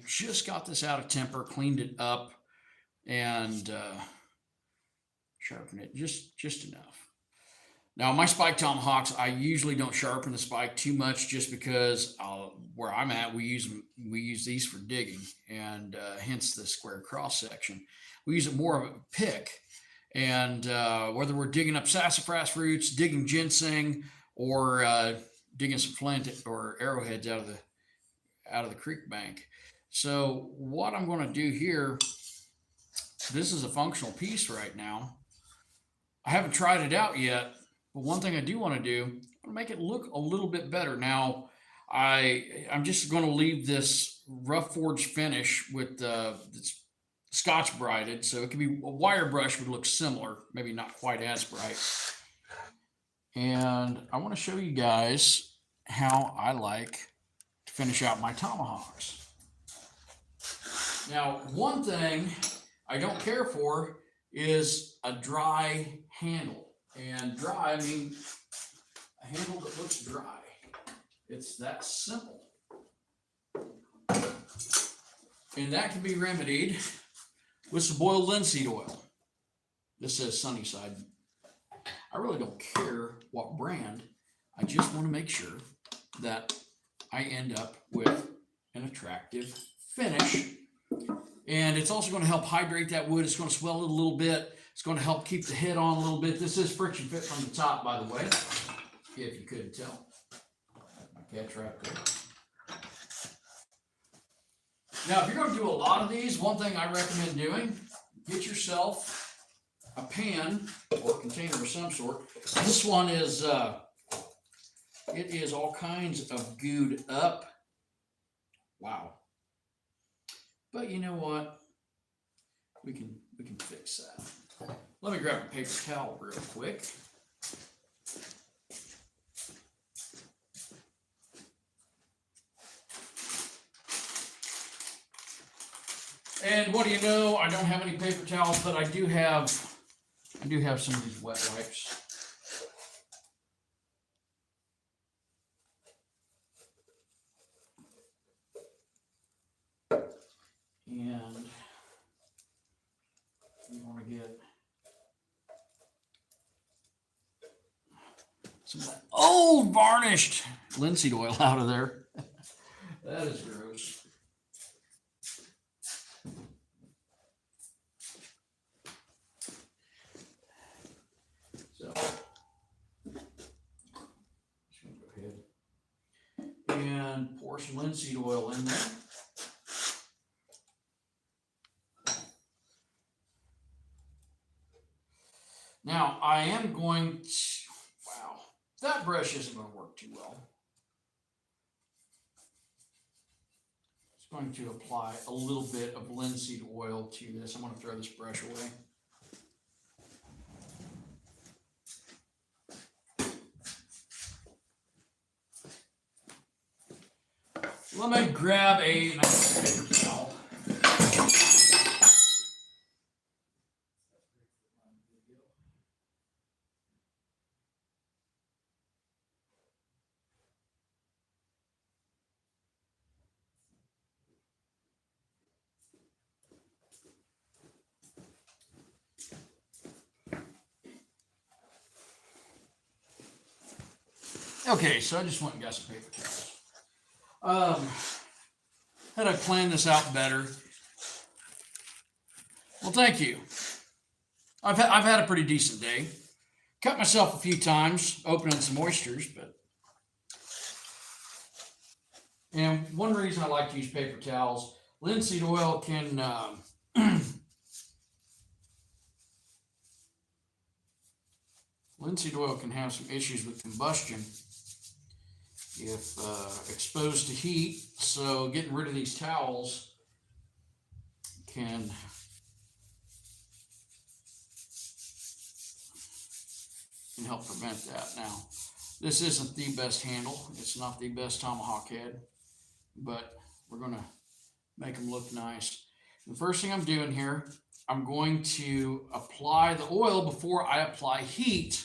just got this out of temper, cleaned it up, and sharpened it just enough. Now, my spike tomahawks, I usually don't sharpen the spike too much, just because where I'm at, we use these for digging, and hence the square cross section. We use it more of a pick, and whether we're digging up sassafras roots, digging ginseng, or digging some flint or arrowheads out of the creek bank. So what I'm going to do here, this is a functional piece right now. I haven't tried it out yet, but one thing I do want to do, I want to make it look a little bit better. Now, I'm just going to leave this rough forged finish with it's Scotch brighted, so it could be a wire brush would look similar, maybe not quite as bright. And I want to show you guys how I like to finish out my tomahawks. Now, one thing I don't care for is a dry handle. And dry, I mean a handle that looks dry. It's that simple. And that can be remedied with some boiled linseed oil. This says Sunnyside. I really don't care what brand. I just want to make sure that I end up with an attractive finish. And it's also going to help hydrate that wood. It's going to swell it a little bit. It's going to help keep the head on a little bit. This is friction fit from the top, by the way, if you couldn't tell. My cat's right there. Now, if you're going to do a lot of these, one thing I recommend doing, get yourself a pan or container of some sort. This one is, it is all kinds of gooed up. Wow. But you know what? We can fix that. Let me grab a paper towel real quick. And what do you know? I don't have any paper towels, but I do have some of these wet wipes. And you want to get some of that old varnished linseed oil out of there. That is gross. So, just going to go ahead and pour some linseed oil in there. Now, I am going to, wow, that brush isn't going to work too well. It's going to apply a little bit of linseed oil to this. I'm going to throw this brush away. Let me grab a nice paper towel. Okay, so I just went and got some paper towels. Had I planned this out better? Well, thank you. I've had a pretty decent day. Cut myself a few times opening some oysters, but and one reason I like to use paper towels, linseed oil can linseed oil can have some issues with combustion if exposed to heat, so getting rid of these towels can help prevent that. Now, this isn't the best handle. It's not the best tomahawk head, but we're going to make them look nice. The first thing I'm doing here, I'm going to apply the oil before I apply heat.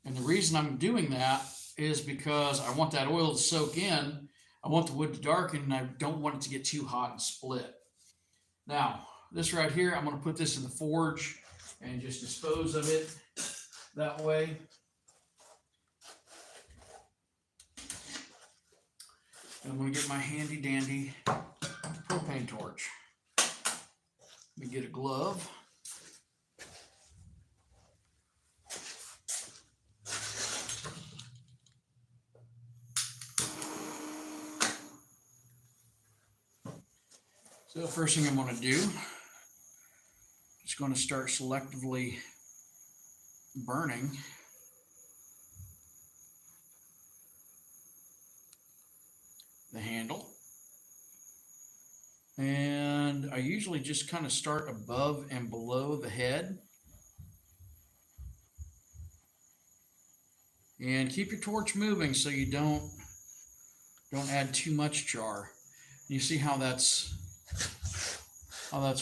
And the reason I'm doing that is because I want that oil to soak in. I want the wood to darken, and I don't want it to get too hot and split. Now, this right here, I'm going to put this in the forge and just dispose of it that way. I'm going to get my handy dandy propane torch. Let me get a glove. So the first thing I'm going to do is going to start selectively burning the handle. And I usually just kind of start above and below the head. And keep your torch moving so you don't add too much char. You see how that's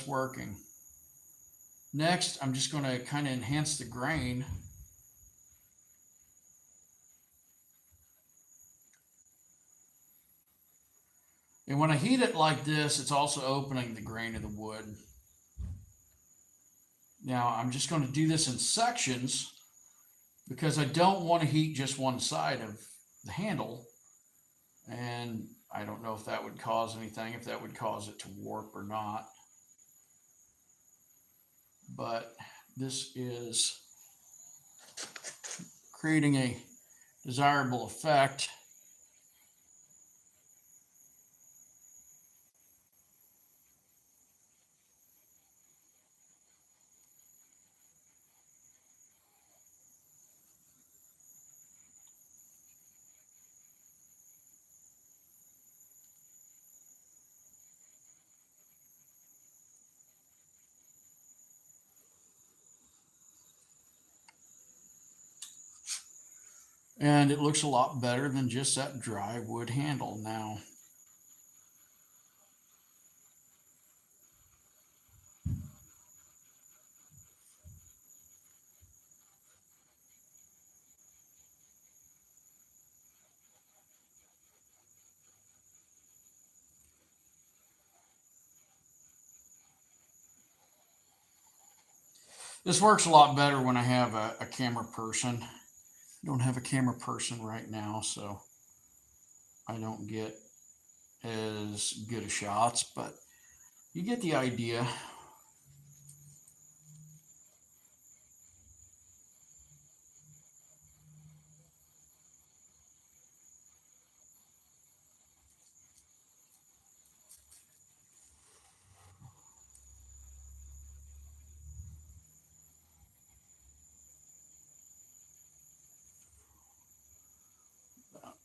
working. Next, I'm just going to kind of enhance the grain. And when I heat it like this, it's also opening the grain of the wood. Now, I'm just going to do this in sections because I don't want to heat just one side of the handle. And I don't know if that would cause anything, if that would cause it to warp or not. But this is creating a desirable effect. And it looks a lot better than just that dry wood handle now. This works a lot better when I have a camera person. I don't have a camera person right now, so I don't get as good of shots, but you get the idea.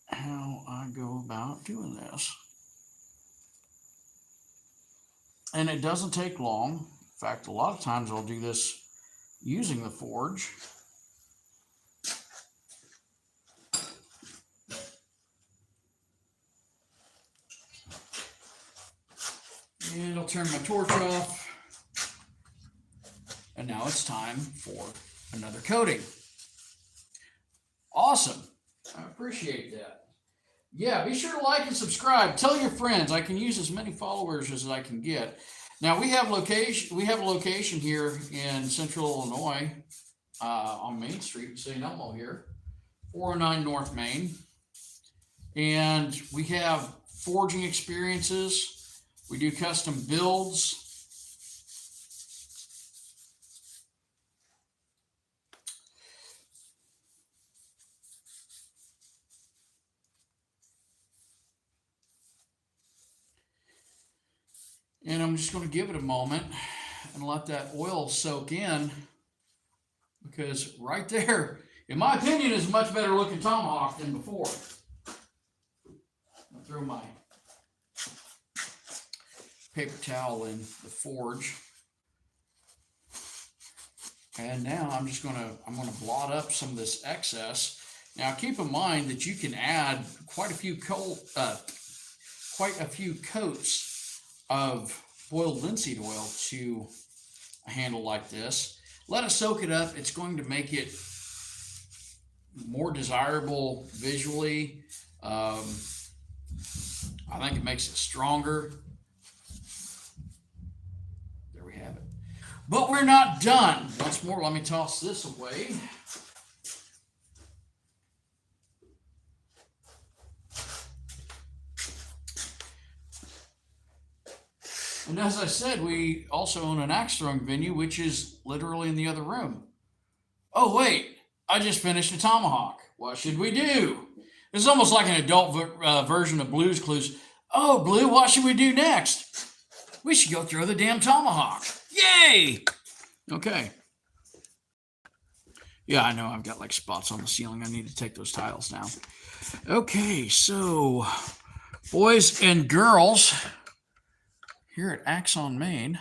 How I go about doing this. And it doesn't take long. In fact, a lot of times I'll do this using the forge. And I'll turn my torch off. And now it's time for another coating. Awesome. I appreciate that. Yeah, be sure to like and subscribe. Tell your friends. I can use as many followers as I can get. Now we have a location here in Central Illinois on Main Street in St. Elmo here, 409 North Main. And we have forging experiences. We do custom builds. And I'm just going to give it a moment and let that oil soak in, because right there, in my opinion, is a much better looking tomahawk than before. I'll throw my paper towel in the forge. And now I'm going to blot up some of this excess. Now keep in mind that you can add quite a few coats of boiled linseed oil to a handle like this. Let it soak it up. It's going to make it more desirable visually. I think it makes it stronger. There we have it. But we're not done. Once more, let me toss this away. And as I said, we also own an axe throwing venue, which is literally in the other room. Oh, wait, I just finished a tomahawk. What should we do? It's almost like an adult version of Blue's Clues. Oh, Blue, what should we do next? We should go throw the damn tomahawk. Yay! Okay. Yeah, I know I've got like spots on the ceiling. I need to take those tiles down. Okay, so boys and girls, here at Axe on Main,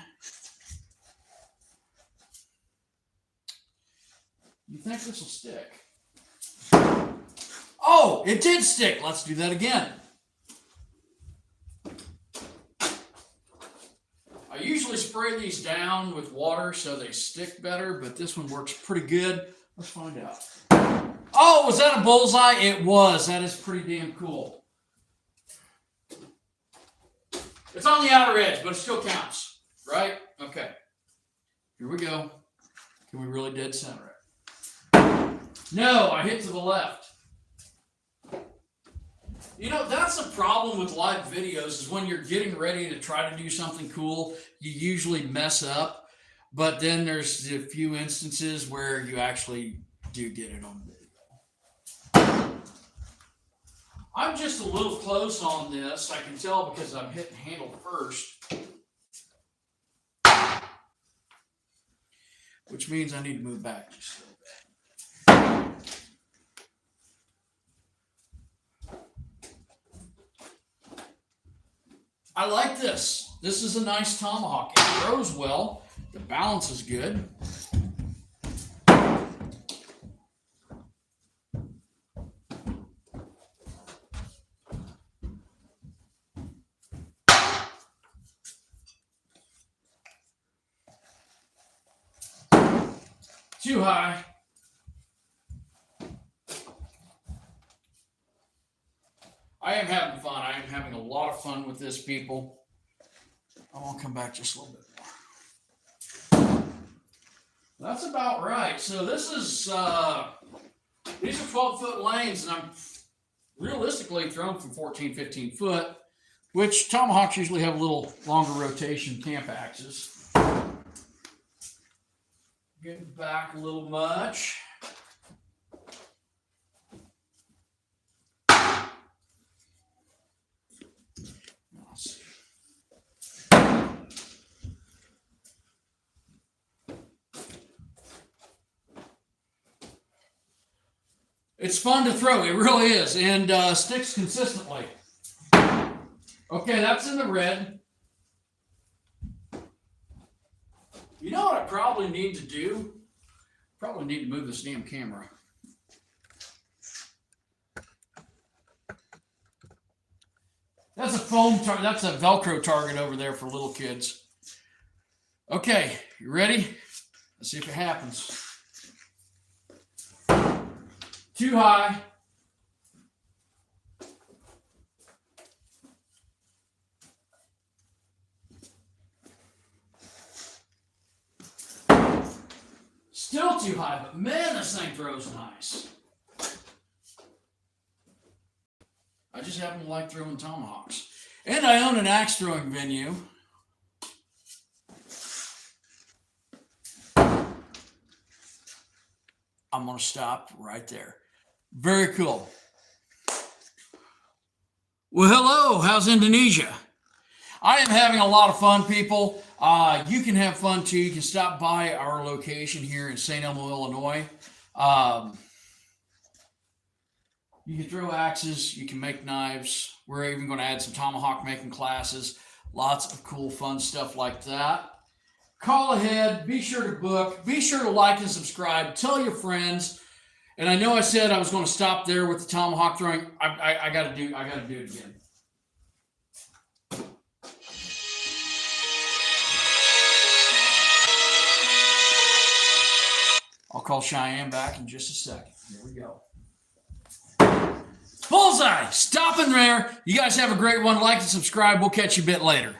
you think this will stick? Oh, it did stick. Let's do that again. I usually spray these down with water so they stick better, but this one works pretty good. Let's find out. Oh, was that a bullseye? It was. That is pretty damn cool. It's on the outer edge, but it still counts, right? Okay. Here we go. Can we really dead center it? No, I hit to the left. You know, that's the problem with live videos is when you're getting ready to try to do something cool, you usually mess up. But then there's a few instances where you actually do get it on video. I'm just a little close on this. I can tell because I'm hitting handle first. Which means I need to move back just a little bit. I like this. This is a nice tomahawk. It throws well. The balance is good. Too high. I am having fun. I am having a lot of fun with this, people. I want to come back just a little bit more. That's about right. So this is, these are 12-foot lanes, and I'm realistically thrown from 14, 15 foot, which tomahawks usually have a little longer rotation camp axes. Getting back a little much. It's fun to throw, it really is, and sticks consistently. Okay, that's in the red. You know what I probably need to do? Probably need to move this damn camera. That's a foam target. That's a Velcro target over there for little kids. Okay, you ready? Let's see if it happens. Too high. Still too high, but man, this thing throws nice. I just happen to like throwing tomahawks. And I own an axe throwing venue. I'm going to stop right there. Very cool. Well, hello. How's Indonesia? I am having a lot of fun, people. You can have fun too. You can stop by our location here in St. Elmo, Illinois. You can throw axes. You can make knives. We're even going to add some tomahawk making classes. Lots of cool, fun stuff like that. Call ahead. Be sure to book. Be sure to like and subscribe. Tell your friends. And I know I said I was going to stop there with the tomahawk throwing. I got to do it again. I'll call Cheyenne back in just a second. Here we go. Bullseye, stopping there. You guys have a great one. Like and subscribe. We'll catch you a bit later.